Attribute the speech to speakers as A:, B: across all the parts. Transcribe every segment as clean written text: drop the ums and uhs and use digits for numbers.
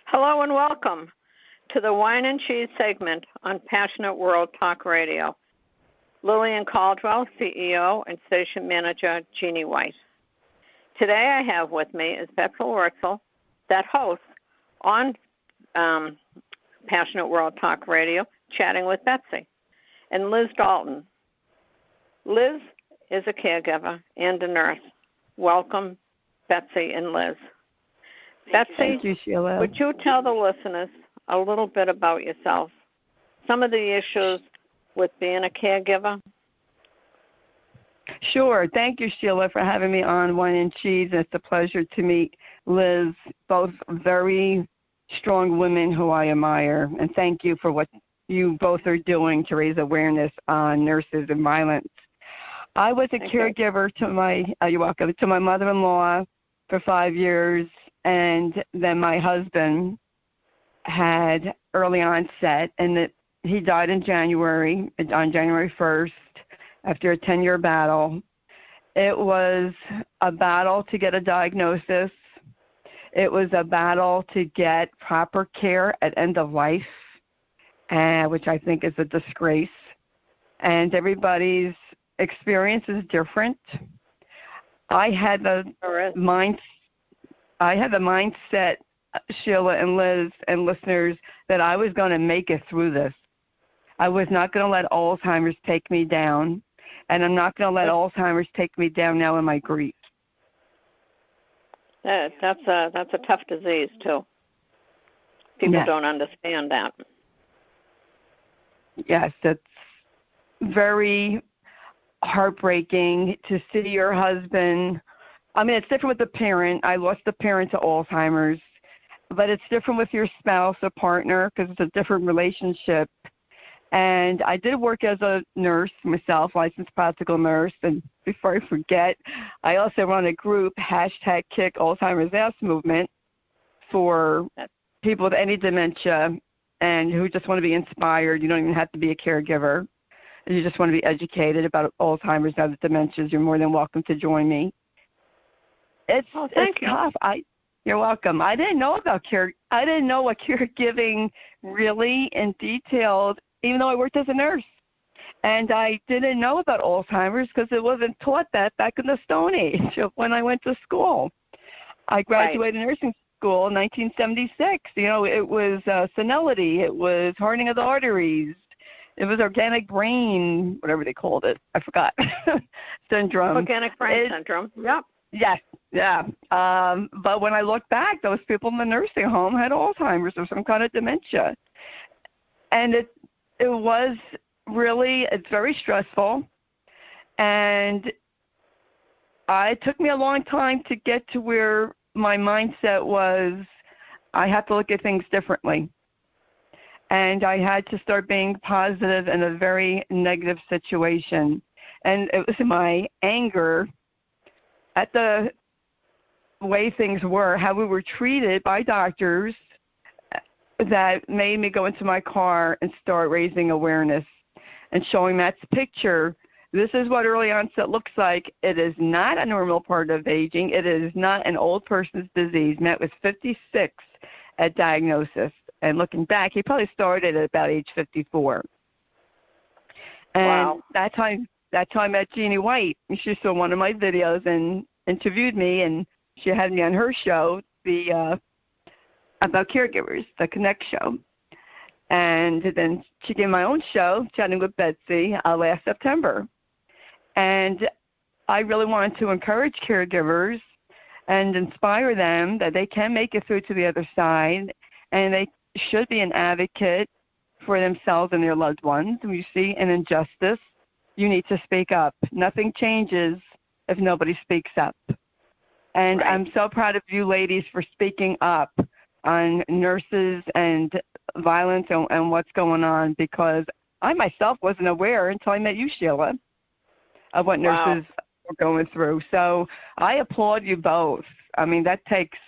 A: Hello and welcome to the Whine and Cheese segment on Passionate World Talk Radio. Lillian Caldwell, CEO, and Station Manager, Jeanne White. Today I have with me is Betsy Wurzel, that hosts on Passionate World Talk Radio, Chatting with Betsy, and Liz Dalton. Liz is a caregiver and a nurse. Welcome, Betsy and Liz. Betsy,
B: thank you, Sheila.
A: Would you tell the listeners a little bit about yourself, some of the issues with being a caregiver?
B: Sure. Thank you, Sheila, for having me on Whine and Cheese. It's a pleasure to meet Liz, both very strong women who I admire. And thank you for what you both are doing to raise awareness on nurses and violence. I was a caregiver to my mother-in-law for 5 years, and then my husband had early onset, and that he died on January 1st, after a 10-year battle. It was a battle to get a diagnosis. It was a battle to get proper care at end of life, which I think is a disgrace. And everybody's experience is different. I had the mindset, Sheila and Liz and listeners, that I was going to make it through this. I was not going to let Alzheimer's take me down, and I'm not going to let Alzheimer's take me down now in my grief.
A: That's a tough disease, too. People don't understand that.
B: Yes, it's very heartbreaking to see your husband. I mean, it's different with the parent. I lost a parent to Alzheimer's, but it's different with your spouse or partner because it's a different relationship. And I did work as a nurse myself, licensed practical nurse. And before I forget, I also run a group, #Kick Alzheimer's Ass Movement, for people with any dementia and who just want to be inspired. You don't even have to be a caregiver. If you just want to be educated about Alzheimer's and other dementias, you're more than welcome to join me. It's tough. You're welcome. I didn't know about I didn't know what caregiving really in detail, even though I worked as a nurse. And I didn't know about Alzheimer's because it wasn't taught that back in the Stone Age when I went to school. I graduated nursing school in 1976. You know, it was senility. It was hardening of the arteries. It was organic brain, whatever they called it. I forgot. Syndrome.
A: Organic brain syndrome. Yep.
B: Yes, yeah. But when I look back, those people in the nursing home had Alzheimer's or some kind of dementia. And it was really, it's very stressful. And it took me a long time to get to where my mindset was, I have to look at things differently. And I had to start being positive in a very negative situation. And it was my anger at the way things were, how we were treated by doctors, that made me go into my car and start raising awareness and showing Matt's picture. This is what early onset looks like. It is not a normal part of aging. It is not an old person's disease. Matt was 56 at diagnosis. And looking back, he probably started at about age 54. And that's how I met Jeanne White. She saw one of my videos and interviewed me, and she had me on her show, about caregivers, the Connect show. And then she gave my own show, Chatting with Betsy, last September. And I really wanted to encourage caregivers and inspire them that they can make it through to the other side, and they should be an advocate for themselves and their loved ones. When you see an injustice, you need to speak up. Nothing changes if nobody speaks up. And I'm so proud of you ladies for speaking up on nurses and violence and what's going on, because I myself wasn't aware until I met you, Sheila, of what nurses were going through. So I applaud you both. I mean, that takes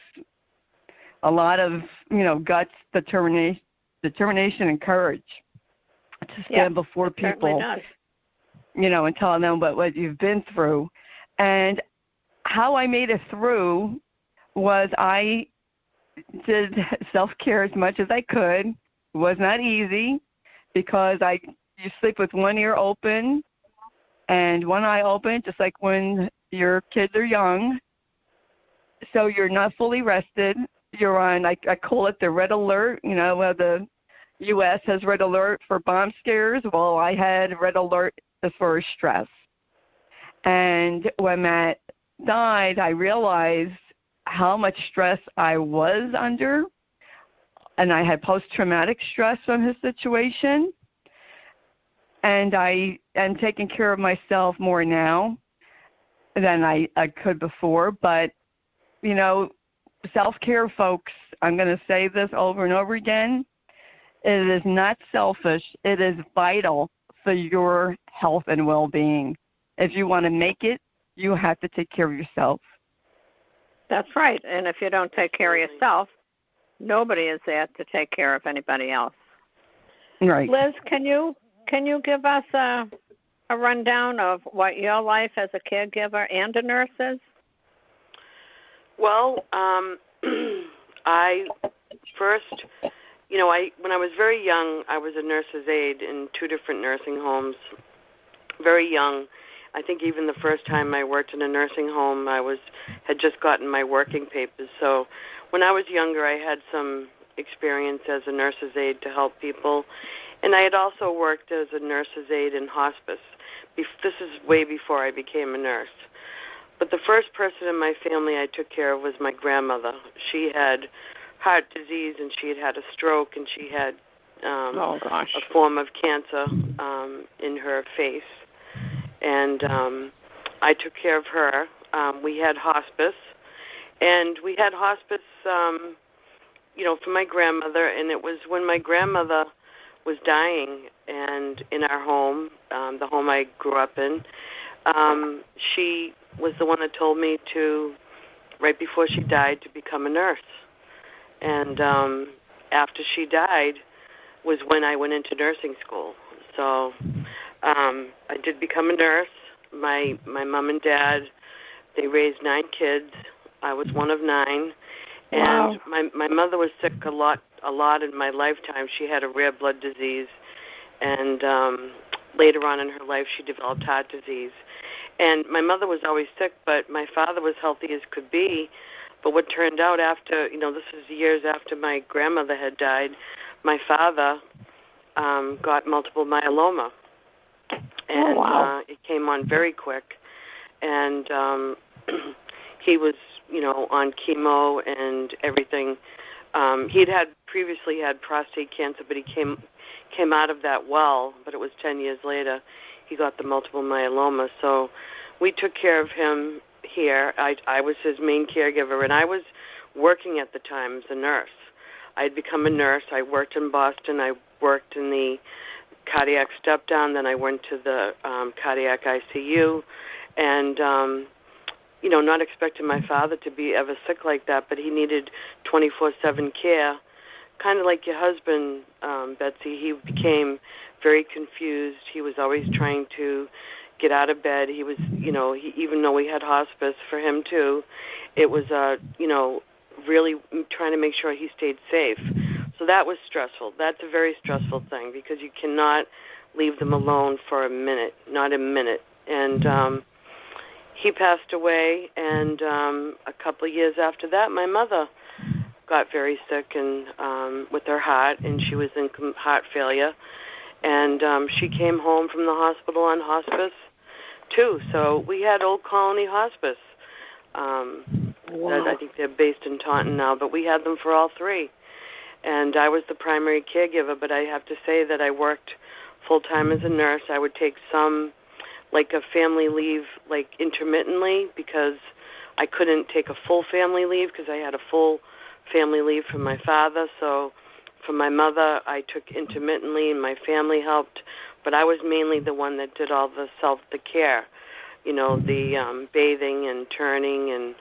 B: a lot of, guts, determination, and courage to stand before people, and tell them about what you've been through. And how I made it through was I did self-care as much as I could. It was not easy because you sleep with one ear open and one eye open, just like when your kids are young. So you're not fully rested. You're on, I call it the red alert, where the U.S. has red alert for bomb scares. Well, I had red alert as far as stress. And when Matt died, I realized how much stress I was under, and I had post-traumatic stress from his situation. And I am taking care of myself more now than I could before. But, self-care, folks, I'm going to say this over and over again. It is not selfish. It is vital for your health and well-being. If you want to make it, you have to take care of yourself.
A: That's right. And if you don't take care of yourself, nobody is there to take care of anybody else.
B: Right.
A: Liz, can you give us a rundown of what your life as a caregiver and a nurse is?
C: Well, I first, when I was very young, I was a nurse's aide in 2 different nursing homes. Very young. I think even the first time I worked in a nursing home, had just gotten my working papers. So when I was younger, I had some experience as a nurse's aide to help people. And I had also worked as a nurse's aide in hospice. This is way before I became a nurse. But the first person in my family I took care of was my grandmother. She had heart disease, and she had a stroke, and she had a form of cancer in her face. And I took care of her. We had hospice, and we had hospice, for my grandmother, and it was when my grandmother was dying, and in our home, the home I grew up in, she was the one that told me to, right before she died, to become a nurse. And after she died was when I went into nursing school. So I did become a nurse. My mom and dad, they raised 9 kids. I was one of 9. And
A: wow.
C: my mother was sick a lot in my lifetime. She had a rare blood disease, and later on in her life she developed heart disease. And my mother was always sick, but my father was healthy as could be. But what turned out after, this is years after my grandmother had died, my father got multiple myeloma. And it came on very quick. And he was, on chemo and everything. He'd previously had prostate cancer, but he came out of that well, but it was 10 years later he got the multiple myeloma. So we took care of him here. I was his main caregiver, and I was working at the time as a nurse. I had become a nurse. I worked in Boston. I worked in the cardiac step-down. Then I went to the cardiac ICU, and not expecting my father to be ever sick like that, but he needed 24/7 care. Kind of like your husband, Betsy, he became very confused. He was always trying to get out of bed. He was, even though we had hospice for him too, it was, really trying to make sure he stayed safe. So that was stressful. That's a very stressful thing because you cannot leave them alone for a minute, not a minute. And he passed away, and a couple of years after that, my mother got very sick and with her heart, and she was in heart failure. And she came home from the hospital on hospice, too. So we had Old Colony Hospice. I think they're based in Taunton now, but we had them for all 3. And I was the primary caregiver, but I have to say that I worked full-time as a nurse. I would take some, like a family leave, like intermittently, because I couldn't take a full family leave because I had a full family leave from my father. So for my mother, I took intermittently, and my family helped. But I was mainly the one that did all the care, the bathing and turning, and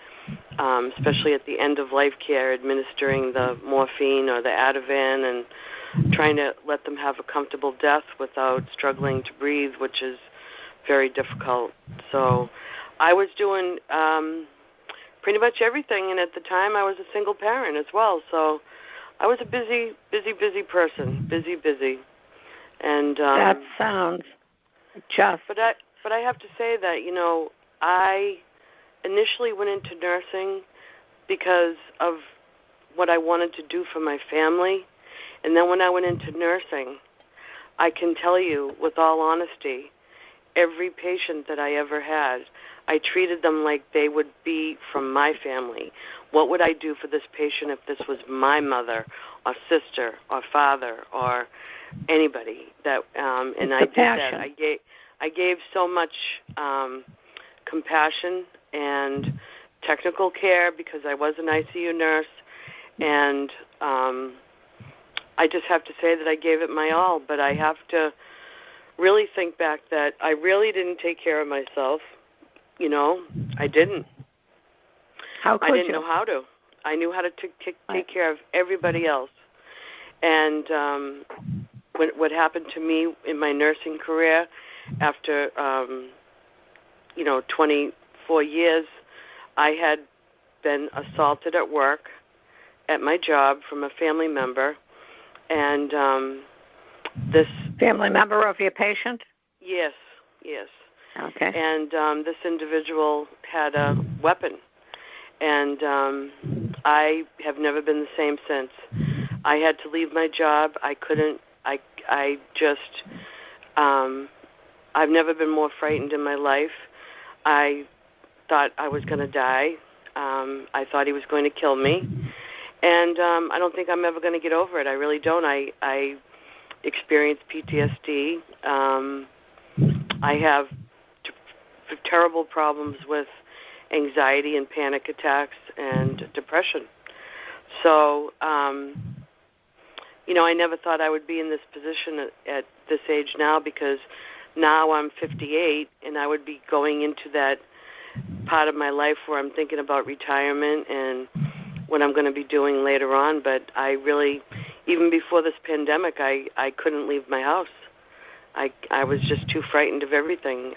C: especially at the end of life care, administering the morphine or the Ativan, and trying to let them have a comfortable death without struggling to breathe, which is very difficult. So I was doing pretty much everything. And at the time, I was a single parent as well, so I was a busy person, busy. And
A: that sounds just.
C: But I have to say that, you know, I initially went into nursing because of what I wanted to do for my family. And then when I went into nursing, I can tell you with all honesty, every patient that I ever had, I treated them like they would be from my family. What would I do for this patient if this was my mother or sister or father or anybody? That and I did that. I gave so much compassion and technical care because I was an ICU nurse, and I just have to say that I gave it my all. But I have to really think back that I really didn't take care of myself. You know, I didn't.
A: How could
C: I didn't
A: you?
C: know how to. I knew how to take care of everybody else. And what happened to me in my nursing career after, 24 years, I had been assaulted at work at my job from a family member. And this
A: family member of your patient?
C: Yes.
A: Okay.
C: And this individual had a weapon, and I have never been the same since. I had to leave my job. I couldn't. I've never been more frightened in my life. I thought I was going to die. I thought he was going to kill me, and I don't think I'm ever going to get over it. I really don't. I experienced PTSD. I have terrible problems with anxiety and panic attacks and depression. So, I never thought I would be in this position at this age now, because now I'm 58 and I would be going into that part of my life where I'm thinking about retirement and what I'm going to be doing later on. But I really, even before this pandemic, I couldn't leave my house. I was just too frightened of everything.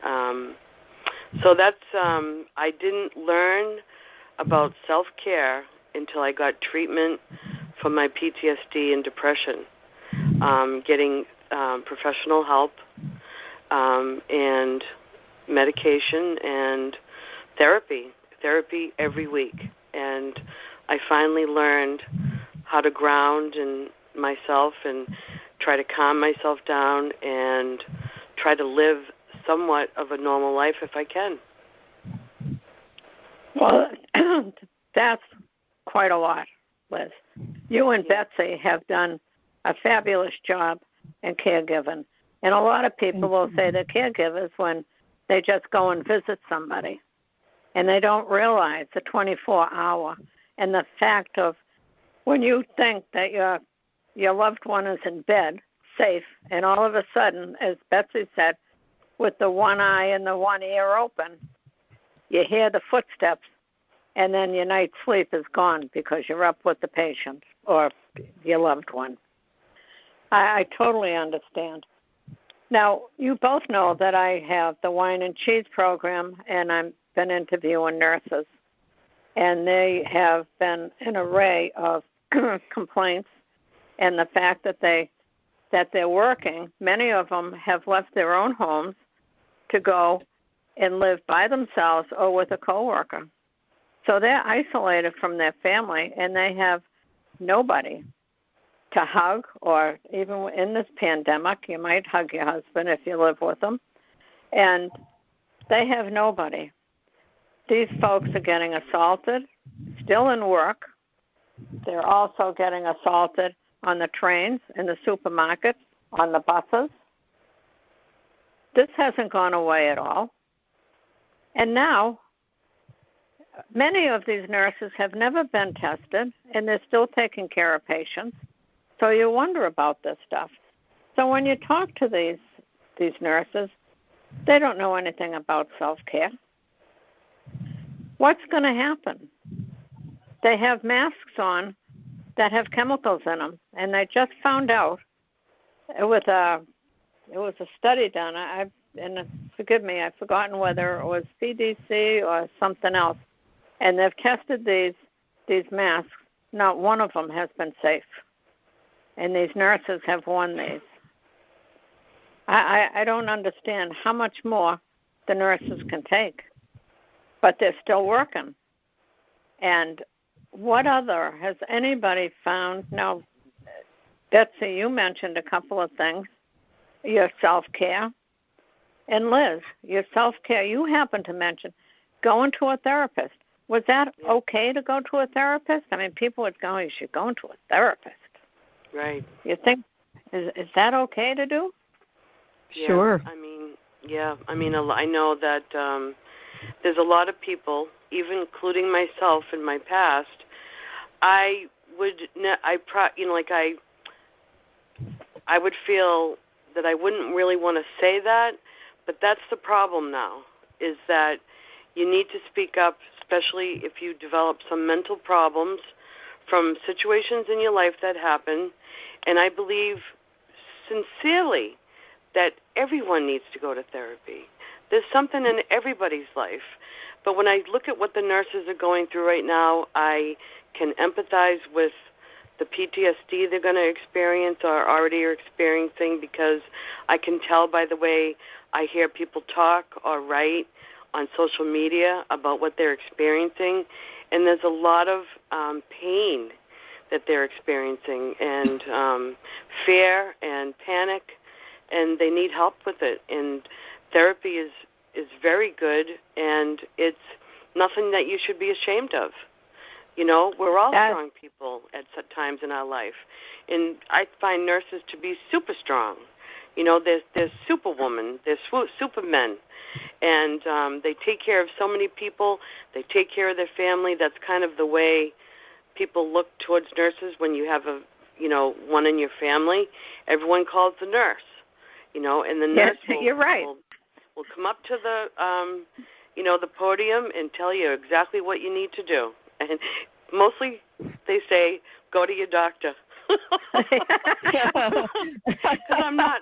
C: So that's, I didn't learn about self-care until I got treatment for my PTSD and depression, getting professional help and medication and therapy every week. And I finally learned how to ground in myself and try to calm myself down and try to live somewhat of a normal life if I can.
A: Well, that's quite a lot, Liz. You and Betsy have done a fabulous job in caregiving. And a lot of people will say they're caregivers when they just go and visit somebody. And they don't realize the 24-hour and the fact of when you think that your loved one is in bed, safe, and all of a sudden, as Betsy said, with the one eye and the one ear open, you hear the footsteps, and then your night's sleep is gone because you're up with the patient or your loved one. I totally understand. Now, you both know that I have the Whine and Cheese program, and I've been interviewing nurses, and they have been an array of complaints, and the fact that they're working, many of them have left their own homes to go and live by themselves or with a coworker. So they're isolated from their family, and they have nobody to hug, or even in this pandemic, you might hug your husband if you live with them, and they have nobody. These folks are getting assaulted, still in work. They're also getting assaulted on the trains, in the supermarkets, on the buses. This hasn't gone away at all. And now, many of these nurses have never been tested, and they're still taking care of patients. So you wonder about this stuff. So when you talk to these nurses, they don't know anything about self-care. What's going to happen? They have masks on that have chemicals in them, and they just found out it was a study done. And forgive me, I've forgotten whether it was CDC or something else, and they've tested these masks. Not one of them has been safe, and these nurses have worn these. I don't understand how much more the nurses can take, but they're still working. And what other has anybody found? Now, Betsy, you mentioned a couple of things, your self-care. And Liz, your self-care, you happened to mention going to a therapist. Was that okay to go to a therapist? I mean, people would go, you should go to a therapist.
C: Right.
A: You think, is that okay to do?
C: Yeah,
B: sure.
C: I know that there's a lot of people, even including myself in my past, I would feel that I wouldn't really want to say that, but that's the problem now, is that you need to speak up, especially if you develop some mental problems from situations in your life that happen, and I believe sincerely that everyone needs to go to therapy. There's something in everybody's life. But when I look at what the nurses are going through right now, I can empathize with the PTSD they're going to experience or already are experiencing, because I can tell by the way I hear people talk or write on social media about what they're experiencing. And there's a lot of pain that they're experiencing, and fear and panic, and they need help with it. And therapy is very good, and it's nothing that you should be ashamed of. You know, we're all strong people at times in our life, and I find nurses to be super strong. You know, there's superwoman, there's supermen, and they take care of so many people. They take care of their family. That's kind of the way people look towards nurses. When you have one in your family, everyone calls the nurse. You know, and the nurse will come up to the the podium and tell you exactly what you need to do. And mostly they say, go to your doctor. Because I'm not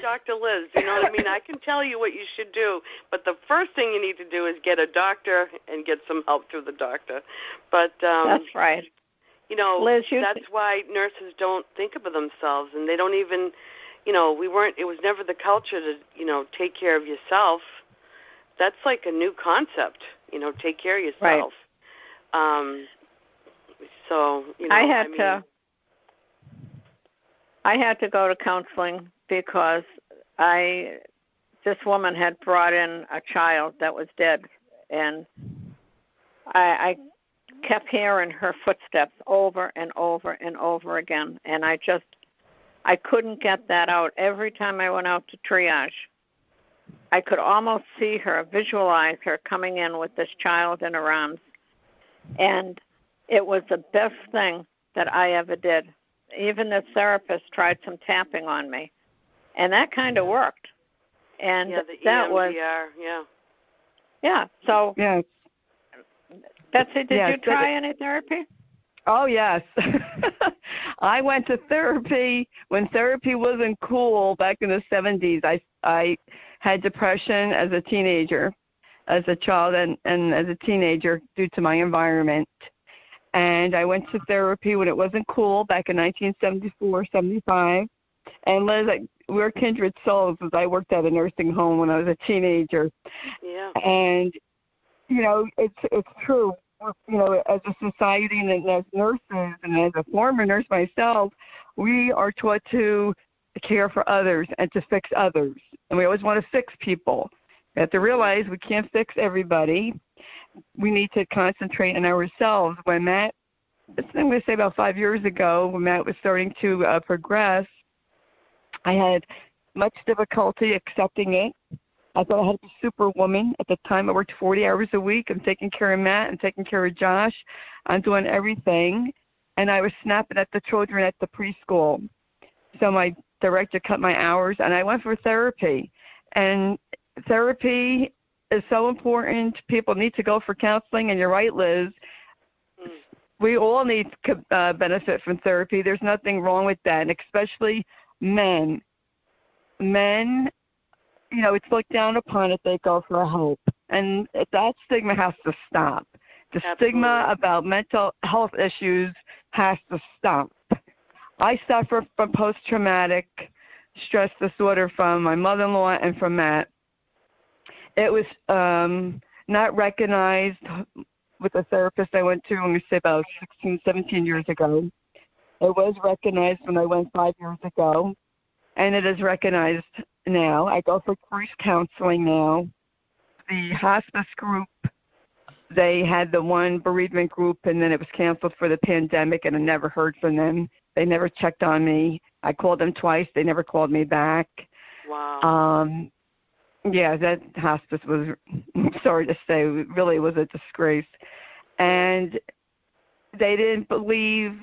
C: Dr. Liz, you know what I mean? I can tell you what you should do, but the first thing you need to do is get a doctor and get some help through the doctor. But
A: that's right.
C: You know,
A: Liz,
C: that's why nurses don't think of themselves, and they don't even, it was never the culture to, take care of yourself. That's like a new concept, take care of yourself. Right. So,
A: I had to go to counseling because this woman had brought in a child that was dead, and I kept hearing her footsteps over and over and over again, and I couldn't get that out. Every time I went out to triage, I could almost see her, visualize her coming in with this child in her arms, and it was the best thing that I ever did. Even the therapist tried some tapping on me, and that kind of worked. And that was So, Betsy, did you try any therapy?
B: Oh, yes. I went to therapy when therapy wasn't cool back in the 70s. I had depression as a teenager, as a child and as a teenager due to my environment. And I went to therapy when it wasn't cool back in 1974, 75. And Liz, we're kindred souls, as I worked at a nursing home when I was a teenager.
C: Yeah.
B: And, it's true. As a society and as nurses and as a former nurse myself, we are taught to care for others and to fix others. And we always want to fix people. We have to realize we can't fix everybody. We need to concentrate on ourselves. When Matt, I'm going to say about 5 years ago, when Matt was starting to progress, I had much difficulty accepting it. I thought I had to be superwoman. At the time, I worked 40 hours a week. I'm taking care of Matt. I'm taking care of Josh. I'm doing everything. And I was snapping at the children at the preschool. So my director cut my hours, and I went for therapy. And therapy is so important. People need to go for counseling. And you're right, Liz. We all need to benefit from therapy. There's nothing wrong with that, and especially men. Men, it's looked down upon if they go for help. And that stigma has to stop. The
C: Absolutely.
B: stigma about mental health issues has to stop. I suffer from post-traumatic stress disorder from my mother-in-law and from Matt. It was not recognized with the therapist I went to, let me say about 16, 17 years ago. It was recognized when I went 5 years ago, and it is recognized now. I go for grief counseling now. The hospice group, they had the one bereavement group, and then it was canceled for the pandemic, and I never heard from them. They never checked on me. I called them twice. They never called me back.
C: Wow.
B: Yeah, that hospice was, I'm sorry to say, really was a disgrace. And they didn't believe,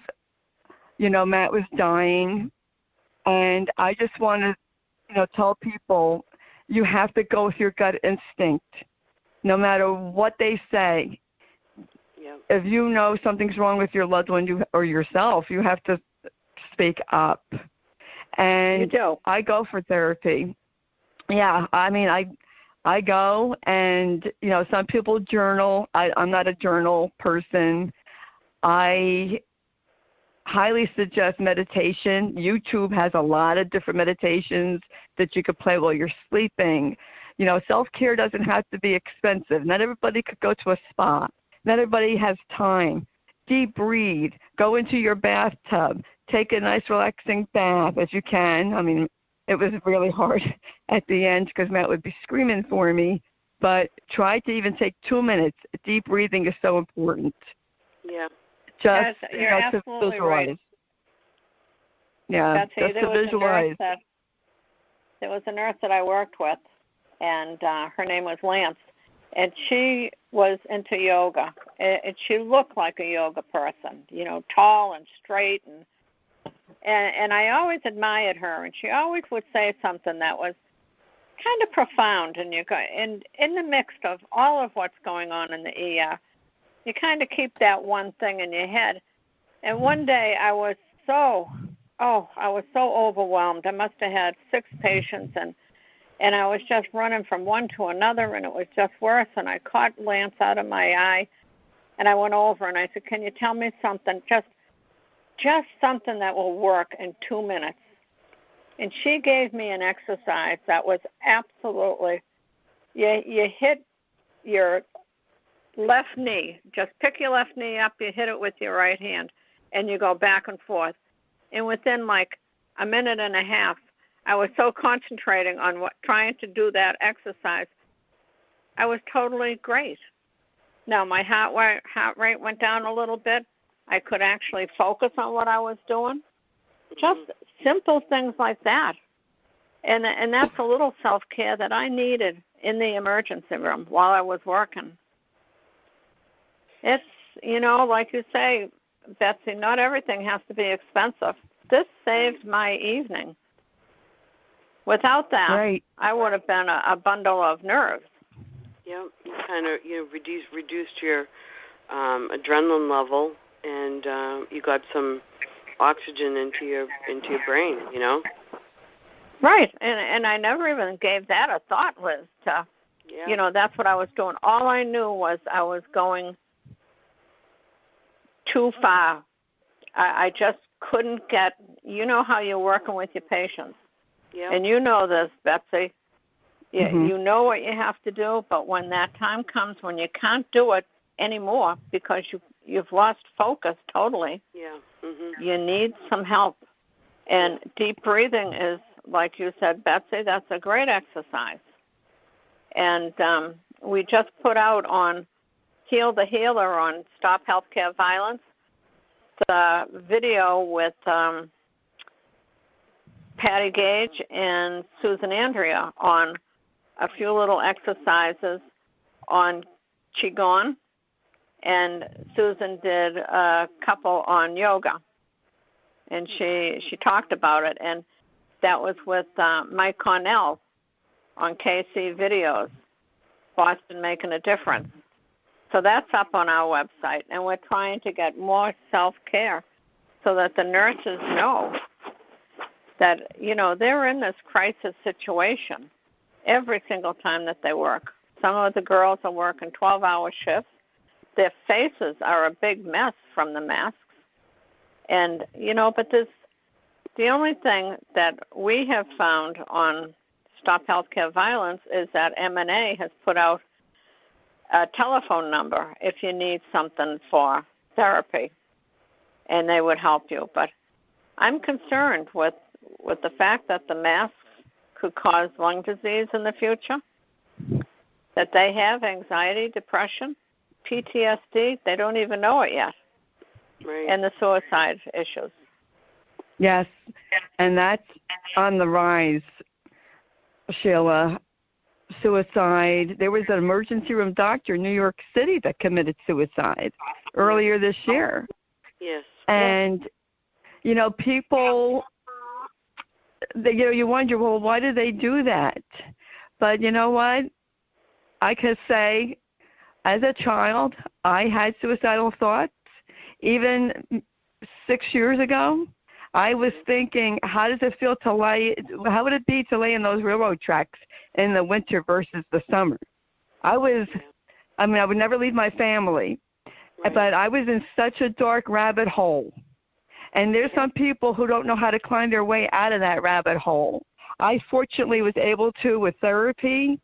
B: Matt was dying. And I just want to, tell people, you have to go with your gut instinct, no matter what they say.
C: Yep.
B: If you know something's wrong with your loved one or yourself, you have to speak up. And
A: you do.
B: I go for therapy. Yeah, I mean, I go, and, some people journal. I'm not a journal person. I highly suggest meditation. YouTube has a lot of different meditations that you could play while you're sleeping. Self-care doesn't have to be expensive. Not everybody could go to a spa. Not everybody has time. Deep breathe. Go into your bathtub. Take a nice relaxing bath if you can. I mean, it was really hard at the end because Matt would be screaming for me. But try to even take 2 minutes. Deep breathing is so important.
C: Yeah.
B: Just
A: you're
B: to
A: absolutely
B: visualize.
A: right.
B: Yeah,
A: Betsy,
B: just to visualize.
A: There was a nurse that I worked with, and her name was Lance, and she was into yoga. And she looked like a yoga person, tall and straight, and I always admired her. And she always would say something that was kind of profound, and in the mix of all of what's going on in the ER, you kind of keep that one thing in your head. And one day I was so overwhelmed. I must have had 6 patients, and I was just running from one to another, and it was just worse. And I caught Lance out of my eye, and I went over and I said, "Can you tell me something, just something that will work in 2 minutes?" And she gave me an exercise that was absolutely, you hit your left knee. Just pick your left knee up, you hit it with your right hand, and you go back and forth. And within like a minute and a half, I was so concentrating on trying to do that exercise, I was totally great. Now my heart rate went down a little bit. I could actually focus on what I was doing. Just simple things like that. And that's a little self-care that I needed in the emergency room while I was working. It's, like you say, Betsy, not everything has to be expensive. This saved my evening. Without that,
B: right.
A: I would have been a bundle of nerves.
C: Yeah, you kind of reduced your adrenaline level, and you got some oxygen into your brain.
A: Right, and I never even gave that a thought, Liz. That's what I was doing. All I knew was I was going too far. I just couldn't get, how you're working with your patients.
C: Yeah.
A: And you know this, Betsy. You know what you have to do, but when that time comes when you can't do it anymore because you've lost focus totally, you need some help. And deep breathing is, like you said, Betsy, that's a great exercise. And we just put out on Heal the Healer on Stop Healthcare Violence the video with Patty Gage and Susan Andrea on a few little exercises on Qigong, and Susan did a couple on yoga, and she talked about it, and that was with Mike Cornell on KC Videos, Boston Making a Difference. So that's up on our website, and we're trying to get more self-care so that the nurses know that, they're in this crisis situation every single time that they work. Some of the girls are working 12-hour shifts. their faces are a big mess from the masks. And, but the only thing that we have found on Stop Healthcare Violence is that M&A has put out a telephone number if you need something for therapy, and they would help you. But I'm concerned with the fact that the masks could cause lung disease in the future, that they have anxiety, depression, PTSD. They don't even know it yet.
C: Right.
A: And the suicide issues.
B: Yes, and that's on the rise, Sheila. Suicide. There was an emergency room doctor in New York City that committed suicide earlier this year.
C: Yes.
B: And, people, you wonder, well, why do they do that? But you know what? I could say, as a child, I had suicidal thoughts. Even 6 years ago, I was thinking, how would it be to lay in those railroad tracks in the winter versus the summer? I would never leave my family,
C: right.
B: but I was in such a dark rabbit hole. And there's some people who don't know how to climb their way out of that rabbit hole. I fortunately was able to with therapy.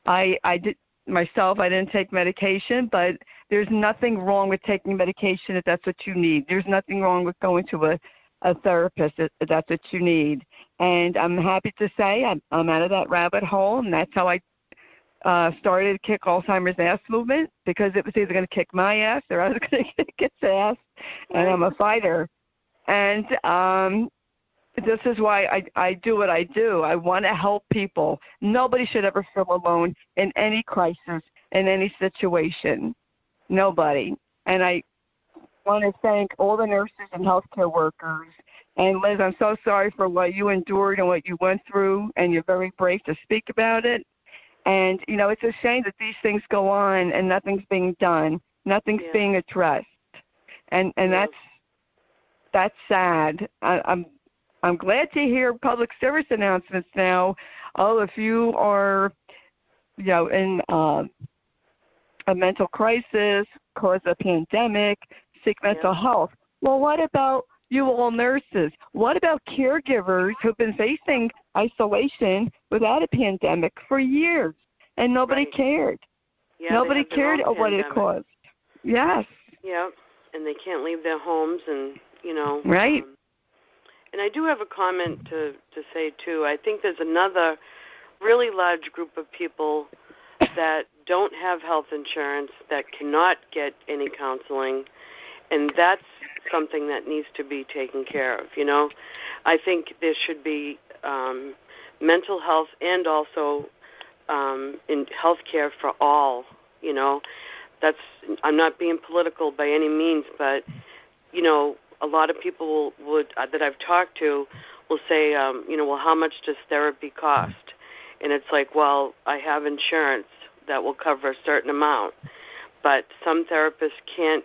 B: I didn't take medication, but there's nothing wrong with taking medication if that's what you need. There's nothing wrong with going to a therapist if that's what you need. And I'm happy to say I'm out of that rabbit hole, and that's how I started Kick Alzheimer's Ass movement, because it was either going to kick my ass or I was going to kick its ass, and I'm a fighter. And this is why I do what I do. I want to help people. Nobody should ever feel alone in any crisis, in any situation. Nobody. And I want to thank all the nurses and healthcare workers. And Liz, I'm so sorry for what you endured and what you went through, and you're very brave to speak about it. And, it's a shame that these things go on and nothing's being done. Nothing's being addressed. And that's sad. I'm glad to hear public service announcements now. Oh, if you are, in a mental crisis, cause a pandemic, seek mental health. Well, what about you all nurses? What about caregivers who've been facing isolation without a pandemic for years, and nobody cared?
C: Yeah,
B: nobody cared what it caused. Yes.
C: Yeah, and they can't leave their homes, and
B: Right.
C: And I do have a comment to say, too. I think there's another really large group of people that don't have health insurance, that cannot get any counseling, and that's something that needs to be taken care of, I think there should be mental health and also in health care for all, I'm not being political by any means, but, a lot of people would that I've talked to will say, well, how much does therapy cost? And it's like, well, I have insurance that will cover a certain amount. But some therapists can't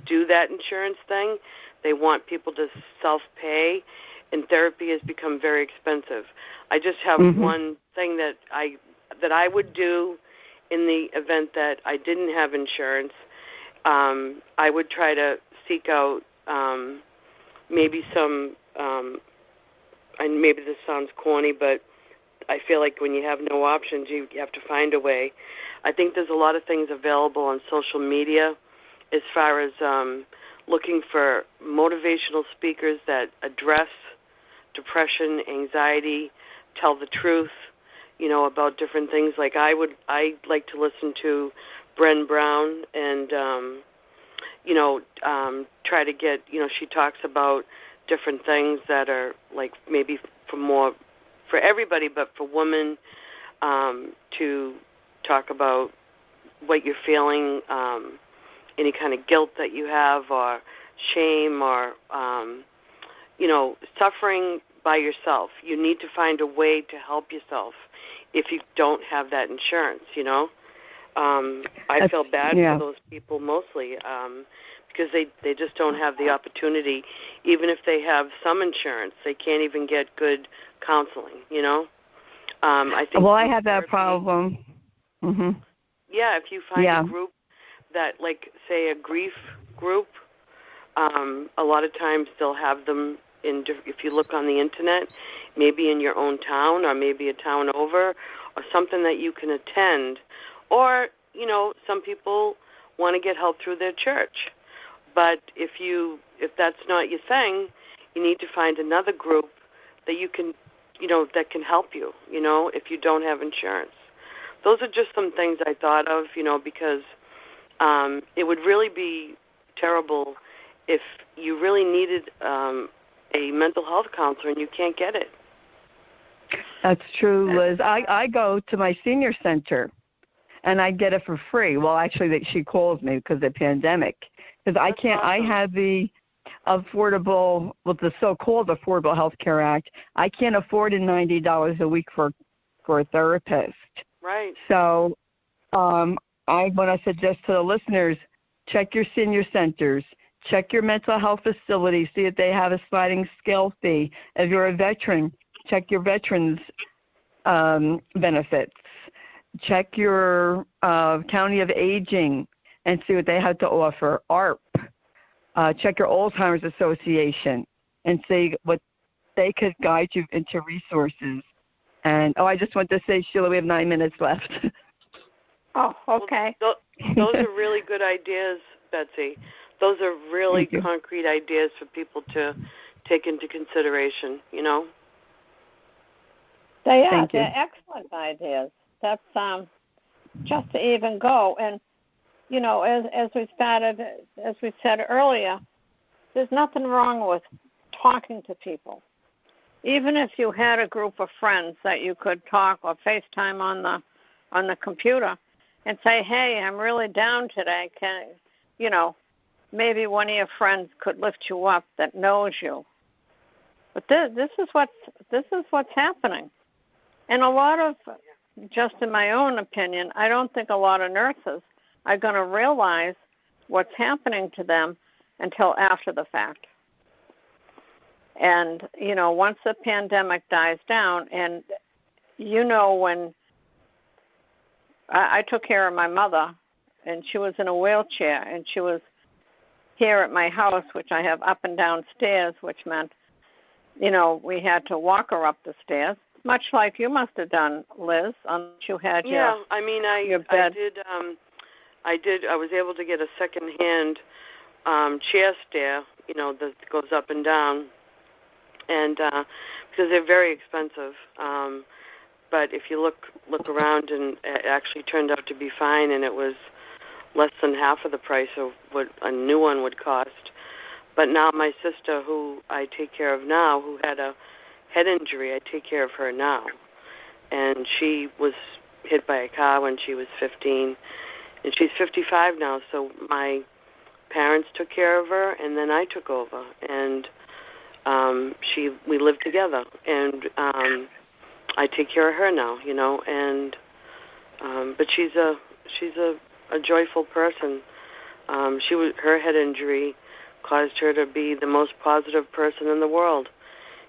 C: do that insurance thing. They want people to self-pay, and therapy has become very expensive. I just have one thing that I would do in the event that I didn't have insurance. I would try to seek out maybe some, and maybe this sounds corny, but I feel like when you have no options, you have to find a way. I think there's a lot of things available on social media as far as looking for motivational speakers that address depression, anxiety, tell the truth, about different things. Like I like to listen to Brené Brown and, try to get, she talks about different things that are like maybe for everybody, but for women, to talk about what you're feeling, any kind of guilt that you have, or shame, or, suffering by yourself. You need to find a way to help yourself if you don't have that insurance, I feel bad for those people mostly because they just don't have the opportunity. Even if they have some insurance, they can't even get good counseling, I think.
B: Well, I have that problem.
C: Yeah, if you find a group that, like, say, a grief group, a lot of times they'll have them if you look on the internet, maybe in your own town or maybe a town over, or something that you can attend. Or, some people want to get help through their church. But if that's not your thing, you need to find another group that you can, that can help you, if you don't have insurance. Those are just some things I thought of, because it would really be terrible if you really needed a mental health counselor and you can't get it.
B: That's true, Liz. I go to my senior center, and I get it for free. Well, actually, she calls me because of the pandemic. Because I can't. Awesome. I have the the so-called Affordable Health Care Act. I can't afford $90 a week for a therapist.
C: Right.
B: So, I want to suggest to the listeners, check your senior centers. Check your mental health facilities. See if they have a sliding scale fee. If you're a veteran, check your veterans benefits. Check your county of aging and see what they have to offer. ARP. Check your Alzheimer's Association and see what they could guide you into resources. And, I just want to say, Sheila, we have 9 minutes left.
A: Oh, okay.
C: Well, those are really good ideas, Betsy. Those are really concrete ideas for people to take into consideration,
A: They are. They're excellent ideas. That's just to even go. And, as we said earlier, there's nothing wrong with talking to people. Even if you had a group of friends that you could talk or FaceTime on the computer and say, hey, I'm really down today. Maybe one of your friends could lift you up that knows you. But this is what's happening. And a lot of, just in my own opinion, I don't think a lot of nurses are going to realize what's happening to them until after the fact. And, once the pandemic dies down, and, when I took care of my mother, and she was in a wheelchair, and she was here at my house, which I have up and down stairs, which meant, we had to walk her up the stairs, much like you must have done, Liz, unless you had your bed.
C: I was able to get a second-hand chair stair, that goes up and down, and because they're very expensive. But if you look around, and it actually turned out to be fine, and it was less than half of the price of what a new one would cost. But now my sister, who I take care of now, who had a head injury, I take care of her now. And she was hit by a car when she was 15, and she's 55 now. So my parents took care of her, and then I took over, and we live together, and I take care of her now, and but she's a joyful person. Her head injury caused her to be the most positive person in the world.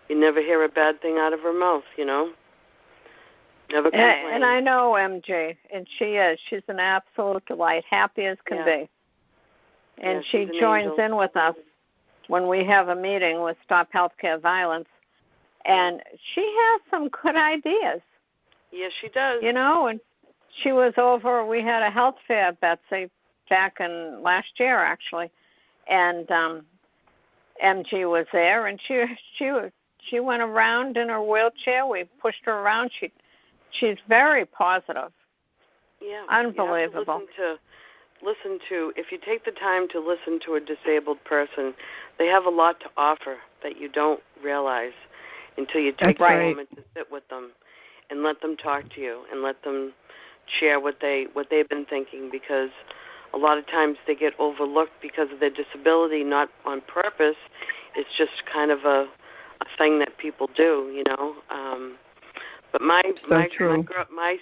C: You never hear a bad thing out of her mouth, Never complain.
A: And I know MJ, and she is. She's an absolute delight, happy as can be. And she joins in with us when we have a meeting with Stop Healthcare Violence, and she has some good ideas.
C: Yes, she does.
A: And she was over, we had a health fair, Betsy, back in last year, actually, and MG was there, and she went around in her wheelchair. We pushed her around. She's very positive.
C: Yeah.
A: Unbelievable.
C: Listen to, if you take the time to listen to a disabled person, they have a lot to offer that you don't realize until you take a moment to sit with them and let them talk to you and let them share what they've been thinking, because a lot of times they get overlooked because of their disability, not on purpose. It's just kind of a thing that people do, But my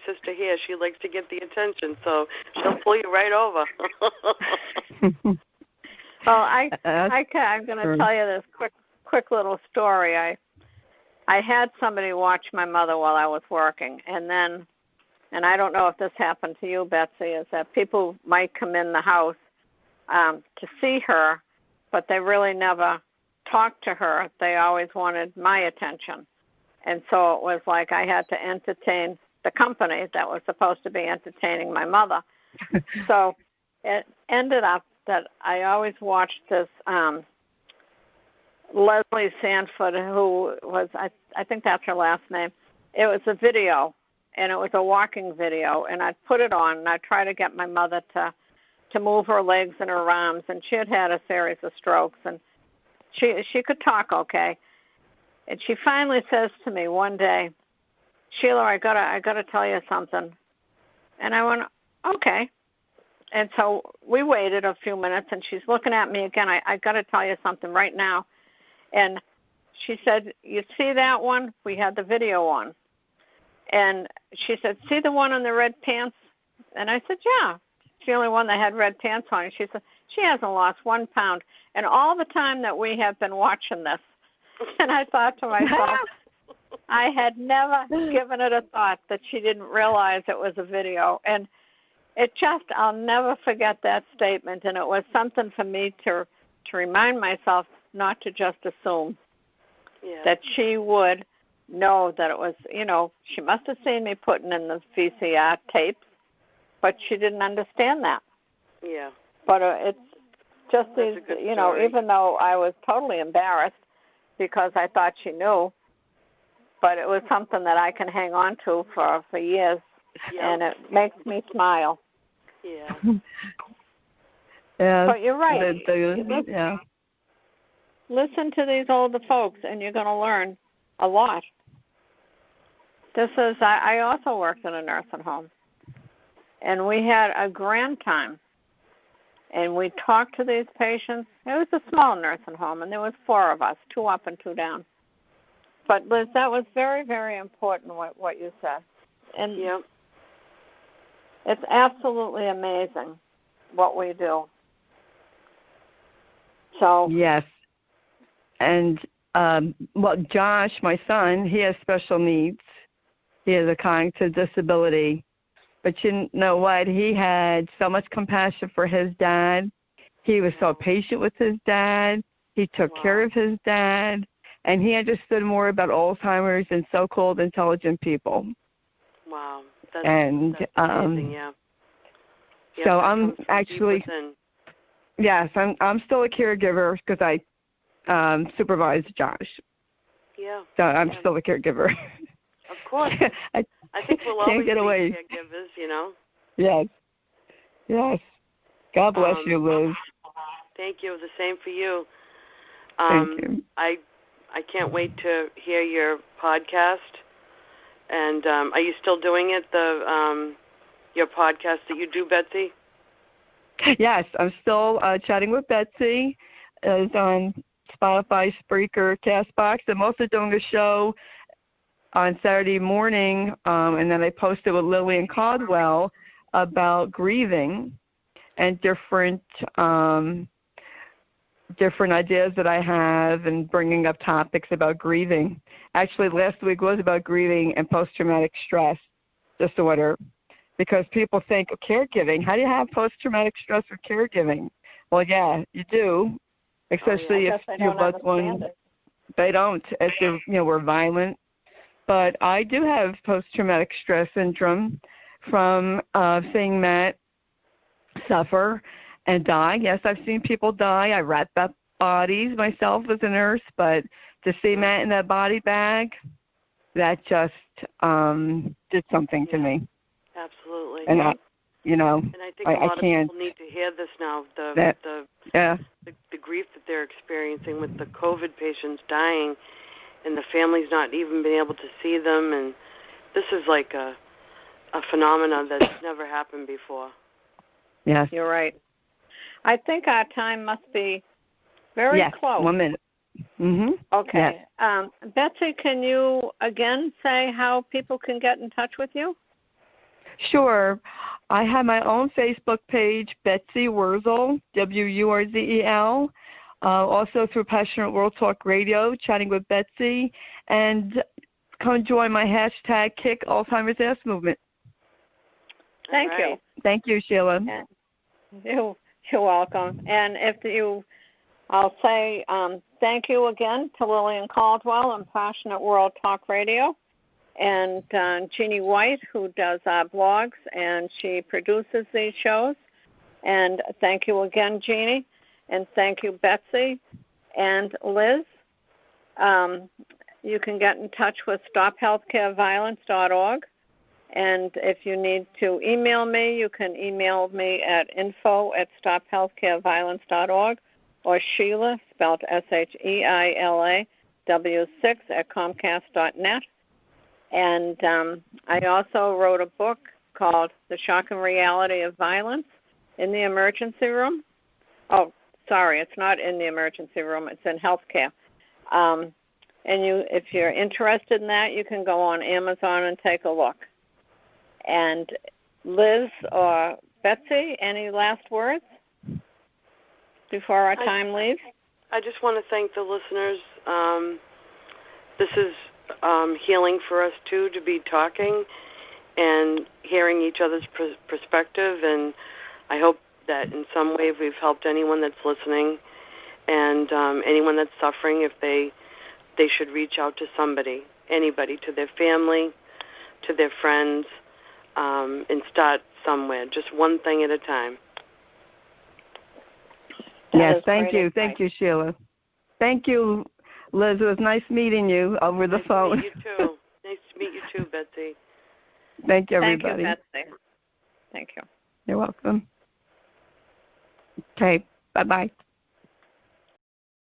C: sister here, she likes to get the attention, so she'll pull you right over.
A: Well, I'm going to tell you this quick little story. I had somebody watch my mother while I was working, and I don't know if this happened to you, Betsy, is that people might come in the house to see her, but they really never talked to her. They always wanted my attention. And so it was like I had to entertain the company that was supposed to be entertaining my mother. So it ended up that I always watched this Leslie Sanford, who was, I think that's her last name. It was a video, and it was a walking video, and I'd put it on, and I'd try to get my mother to move her legs and her arms, and she had had a series of strokes, and she could talk okay. And she finally says to me one day, Sheila, I gotta tell you something. And I went, okay. And so we waited a few minutes, and she's looking at me again. I got to tell you something right now. And she said, you see that one? We had the video on. And she said, see the one in the red pants? And I said, yeah. It's the only one that had red pants on. And she said, she hasn't lost 1 pound. And all the time that we have been watching this, and I thought to myself, I had never given it a thought that she didn't realize it was a video. And I'll never forget that statement. And it was something for me to remind myself not to just assume that she would know that it was, she must have seen me putting in the VCR tapes, but she didn't understand that.
C: Yeah.
A: But it's just these, even though I was totally embarrassed because I thought she knew, but it was something that I can hang on to for years, and it makes me smile.
C: Yeah.
B: Yeah.
A: But you're right.
B: Yeah.
A: Listen to these older folks, and you're going to learn a lot. I also worked in a nursing home, and we had a grand time. And we talked to these patients. It was a small nursing home, and there was 4 of us, 2 up and 2 down. But, Liz, that was very, very important what you said. And it's absolutely amazing what we do. So
B: yes. And, Josh, my son, he has special needs. He has a cognitive disability. But you know what? He had so much compassion for his dad. He was so patient with his dad. He took care of his dad. And he understood more about Alzheimer's and so-called intelligent people.
C: Wow. That's amazing, yeah.
B: So I'm actually, yes, I'm still a caregiver because I supervise Josh.
C: Yeah.
B: So I'm still a caregiver.
C: Of course. I think we'll always be caregivers,
B: Yes. Yes. God bless you, Liz.
C: Thank you. The same for you.
B: Thank you.
C: I can't wait to hear your podcast. And are you still doing it, your podcast that you do, Betsy?
B: Yes, I'm still chatting with Betsy. It's on Spotify, Spreaker, CastBox. I'm also doing a show on Saturday morning, and then I posted with Lillian Caldwell about grieving and different ideas that I have and bringing up topics about grieving. Actually, last week was about grieving and post-traumatic stress disorder because people think, caregiving, how do you have post-traumatic stress with caregiving? Well, yeah, you do, especially if you're both one. They don't, if we're violent. But I do have post-traumatic stress syndrome from seeing Matt suffer and die. Yes, I've seen people die. I wrapped up bodies myself as a nurse, but to see Matt in that body bag, that just did something to me.
C: Absolutely.
B: And
C: and I think a lot of people need to hear this now. The grief that they're experiencing with the COVID patients dying, and the families not even being able to see them, and this is like a phenomenon that's never happened before.
B: Yes.
A: You're right. I think our time must be very close.
B: 1 minute. Mm-hmm.
A: Okay.
B: Yes.
A: Betsy, can you again say how people can get in touch with you?
B: Sure. I have my own Facebook page, Betsy Wurzel, Wurzel. Also through Passionate World Talk Radio, chatting with Betsy, and come join my hashtag Kick Alzheimer's Ass Movement.
A: Thank you.
B: Thank you, Sheila.
A: You're welcome. And I'll say thank you again to Lillian Caldwell and Passionate World Talk Radio, and Jeanne White, who does our blogs, and she produces these shows. And thank you again, Jeanne, and thank you, Betsy and Liz. You can get in touch with stophealthcareviolence.org. And if you need to email me, you can email me at info@stophealthcareviolence.org, or Sheila, spelled SHEILA, W6 at Comcast.net. And I also wrote a book called The Shocking Reality of Violence in the Emergency Room. Oh, sorry, it's not in the emergency room. It's in healthcare. And if you're interested in that, you can go on Amazon and take a look. And Liz or Betsy, any last words before our time leaves?
C: I just want to thank the listeners. This is healing for us, too, to be talking and hearing each other's perspective. And I hope that in some way we've helped anyone that's listening, and anyone that's suffering, if they should reach out to somebody, anybody, to their family, to their friends, and start somewhere, just one thing at a time.
B: Yes, thank you. Thank you, Sheila. Thank you, Liz. It was nice meeting you over the phone.
C: Nice to meet you, too. Nice to meet you, too, Betsy.
B: Thank you, everybody.
A: Thank you, Betsy. Thank you.
B: You're welcome. Okay, bye-bye.